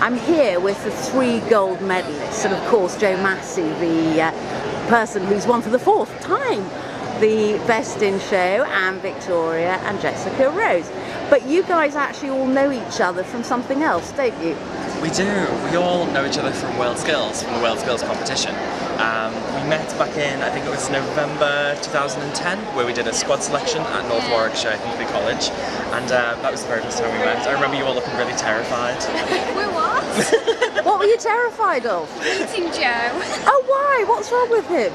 I'm here with the 3 gold medalists, and of course Joe Massey, the person who's won for the 4th time the Best in Show, and Victoria and Jessica Rose. But you guys actually all know each other from something else, don't you? We do. We all know each other from World Skills, from the World Skills competition. We met back in, I think it was November 2010, where we did a squad selection at North Warwickshire Hinkley College, and that was the very first time we met. I remember you all looking really terrified. We what? What were you terrified of? Meeting Joe. Oh, why? What's wrong with him?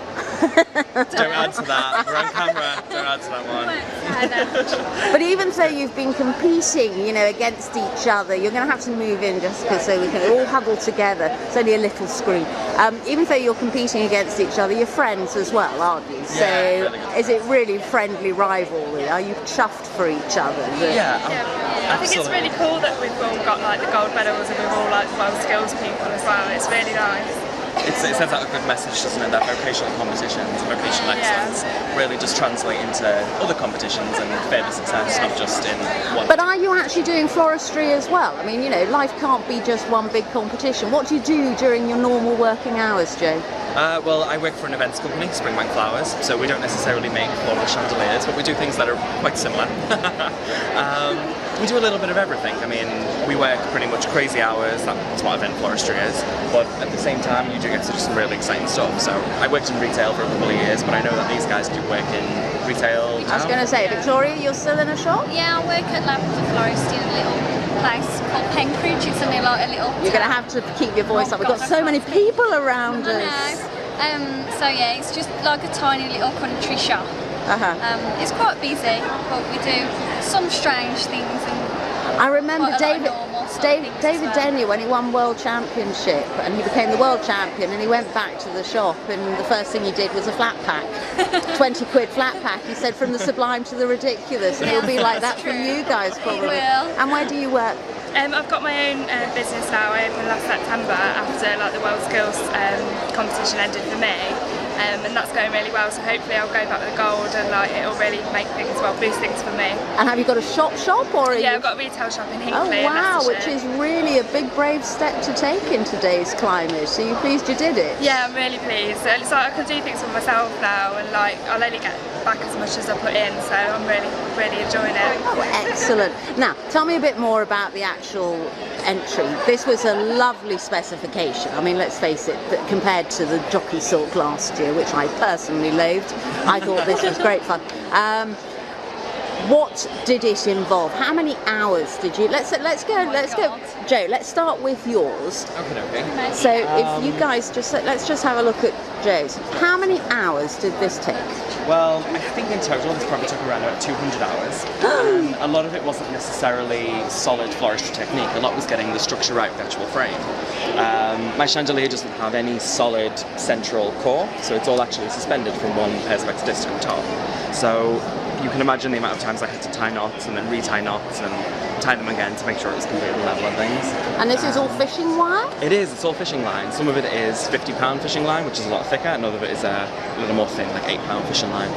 Don't answer that. We're on camera. Don't answer that one. But even though you've been competing, you know, against each other, you're going to have to move in, Jessica, so we can all huddle together. It's only a little screen. Even though you're competing against each other, you're friends as well, aren't you? So really is it really friendly rivalry? Are you chuffed for each other? Yeah, I think it's really cool that we've all got like the gold medals and we're all like World Skills people as well. It's really nice. It sends out a good message, doesn't it, that vocational competitions and vocational excellence really just translate into other competitions and further success, not just in one. But are you actually doing floristry as well? I mean, you know, life can't be just one big competition. What do you do during your normal working hours, Joe? Well, I work for an events company, Springbank Flowers, so we don't necessarily make floral chandeliers, but we do things that are quite similar. We do a little bit of everything. I mean, we work pretty much crazy hours, that's what event floristry is, but at the same time you do get to do some really exciting stuff. So I worked in retail for a couple of years, but I know that these guys do work in retail. I was going to say, Victoria, you're still in a shop? Yeah, I work at Lavender Florist in a little place called Penkridge. It's only like a little You're going to have to keep your voice up. We've got so many people around us. So yeah, it's just like a tiny little country shop. It's quite busy, but we do some strange things. And I remember David well. Denny, when he won World Championship and he became the world champion, and he went back to the shop and the first thing he did was a flat pack. 20 quid flat pack. He said, from the sublime to the ridiculous. And it'll be like that for you guys probably. It will. And where do you work? I've got my own business now. I opened last September after like the World Skills competition ended for me. And that's going really well, so hopefully I'll go back with the gold and like it'll really make things, well, boost things for me. And have you got a shop or? Yeah, I've got a retail shop in Hinkley. Oh wow, in which is really a big brave step to take in today's climate. So you're pleased you did it? Yeah, I'm really pleased. So it's like I can do things for myself now, and like I'll only get back as much as I put in, so I'm really enjoying it. Oh, excellent. Now, tell me a bit more about the actual entry. This was a lovely specification. I mean, let's face it, compared to the jockey silk last year, which I personally loathed, I thought this was great fun. What did it involve? How many hours did you? Let's go. Joe, let's start with yours. Okay. So if you guys let's just have a look at Joe's. How many hours did this take? Well, I think in total this probably took around about 200 hours. A lot of it wasn't necessarily solid floristry technique. A lot was getting the structure right with the actual frame. My chandelier doesn't have any solid central core, so it's all actually suspended from one perspex disc on top. So you can imagine the amount of times I had to tie knots and then retie knots and tie them again to make sure it was completely level and things. And this is all fishing wire? It is, it's all fishing line. Some of it is 50-pound fishing line, which is a lot thicker, and other of it is a little more thin, like 8-pound fishing line.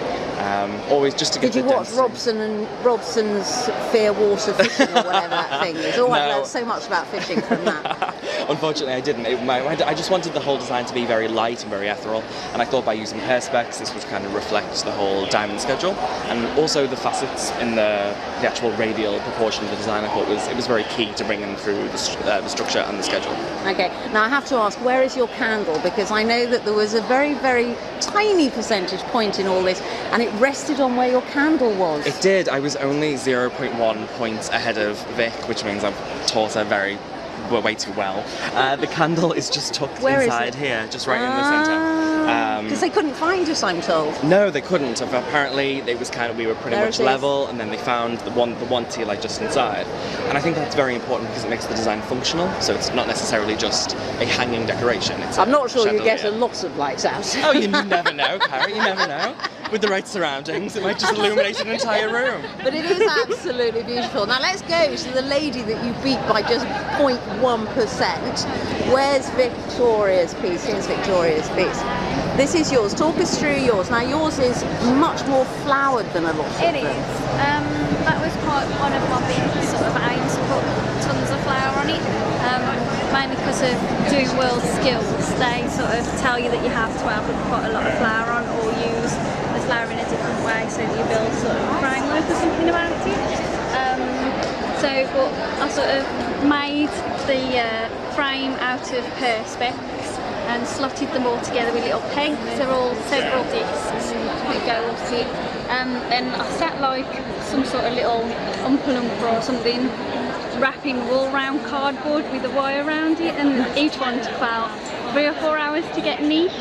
Always just to get Did you watch density. Robson's Fair Water Fishing or whatever that thing is? Oh, I learned so much about fishing from that. Unfortunately, I didn't. I just wanted the whole design to be very light and very ethereal, and I thought by using perspex this would kind of reflect the whole diamond schedule, and also the facets in the actual radial proportion of the design. I thought it was very key to bringing through the structure and the schedule. Okay, now I have to ask, where is your candle? Because I know that there was a very, very tiny percentage point in all this, and it rested on where your candle was. It did. I was only 0.1 points ahead of Vic, which means I've taught her way too well. The candle is just tucked inside here, just right in the centre. Because they couldn't find us, I'm told. No, they couldn't. Apparently, it was we were pretty much level, and then they found the one tea light just inside. And I think that's very important because it makes the design functional. So it's not necessarily just a hanging decoration. I'm not sure you get a lot of lights out. Oh, you never know, Carrie. You never know. With the right surroundings, it might just illuminate an entire room. But it is absolutely beautiful. Now let's go to the lady that you beat by just 0.1%. Where's Victoria's piece? Here's Victoria's piece. This is yours. Talk us through yours. Now yours is much more flowered than a lot of them. It is. That was quite one of my big sort of aims, to put tons of flower on it. mainly because of doing world skills. They sort of tell you that you have to have quite a lot of flour on, or use the flour in a different way, so that you build sort of a framework or something about it. But I sort of made the frame out of perspex and slotted them all together with little pegs. They're all several discs that go up it. Then I sat like some sort of little umpa-lumpa or something, wrapping all round cardboard with a wire around it, and each one took about 3 or 4 hours to get neat.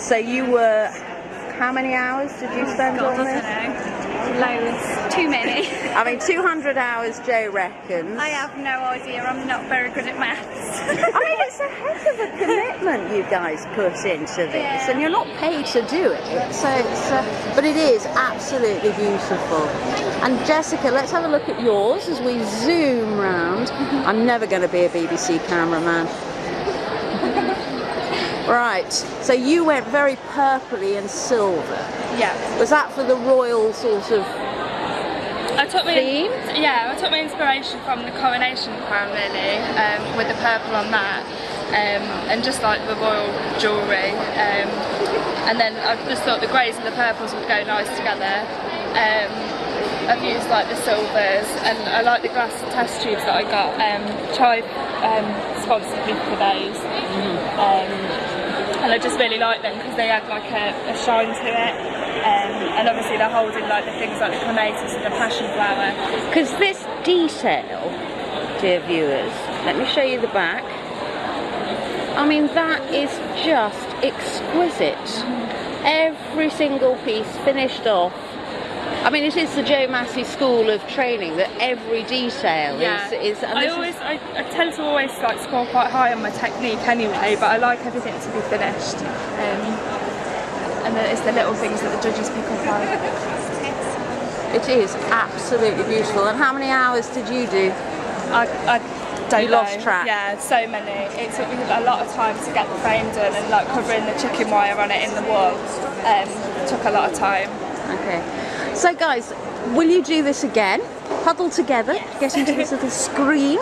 So you were how many hours did you spend on this? I don't know. Loads. Too many. I mean, 200 hours, Joe reckons. I have no idea. I'm not very good at maths. I mean, it's a heck of a commitment you guys put into this, and you're not paid to do it. So but it is absolutely beautiful. And Jessica, let's have a look at yours as we zoom round. I'm never going to be a BBC cameraman. Right, so you went very purpley and silver. Yeah. Was that for the royal sort of theme? I took my inspiration from the coronation crown, really, with the purple on that, and just like the royal jewellery. And then I just thought the greys and the purples would go nice together. I've used like the silvers, and I like the glass test tubes that I got. Chai sponsored me for those. And I just really like them because they add like a shine to it, and obviously they're holding like the things like the clematis and the passion flower. Because this detail, dear viewers, let me show you the back. I mean, that is just exquisite. Every single piece finished off. I mean, it is the Joe Massey school of training that every detail is. I tend to always like score quite high on my technique anyway, but I like everything to be finished, and it's the little things that the judges pick up on. It is absolutely beautiful. And how many hours did you do? I don't you know. Lost track. Yeah, so many. It took me a lot of time to get the frame done, and like covering the chicken wire on it in the wool took a lot of time. Okay. So guys, will you do this again? Huddle together, get into this little screen.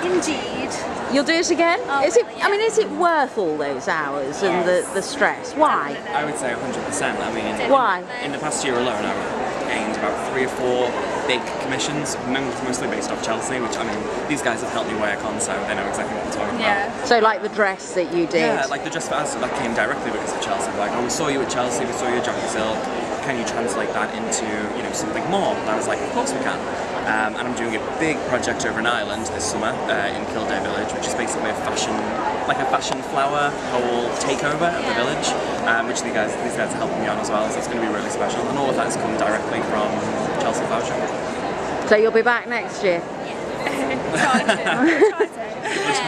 Indeed. You'll do it again? Oh, is it? yeah. I mean, is it worth all those hours and the stress? Why? I would say 100%. I mean, Why? in the past year alone, I've gained about 3 or 4 big commissions, mostly based off Chelsea, which, I mean, these guys have helped me work on, so they know exactly what I'm talking about. So like the dress that you did? Yeah, like the dress for us, that came directly because of Chelsea. Like, oh, we saw you at Chelsea, we saw you at Jockey Hill. Can you translate that into, something more? And I was like, of course we can. And I'm doing a big project over in Ireland this summer in Kildare Village, which is basically a fashion flower whole takeover of the village, which these guys are helping me on as well. So it's going to be really special, and all of that has come directly from Chelsea Flower Shop. So you'll be back next year? Try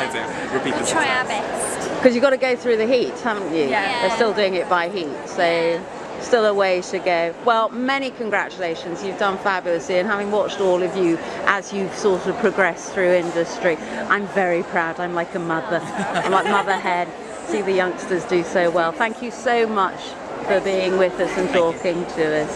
to. Repeat this. Try our best. Because you've got to go through the heat, haven't you? Yeah. They're still doing it by heat, so still a way to go. Well, many congratulations. You've done fabulously, and having watched all of you as you've sort of progressed through industry, I'm very proud. I'm like a mother. I'm like mother hen. See the youngsters do so well. Thank you so much for being with us and talking to us.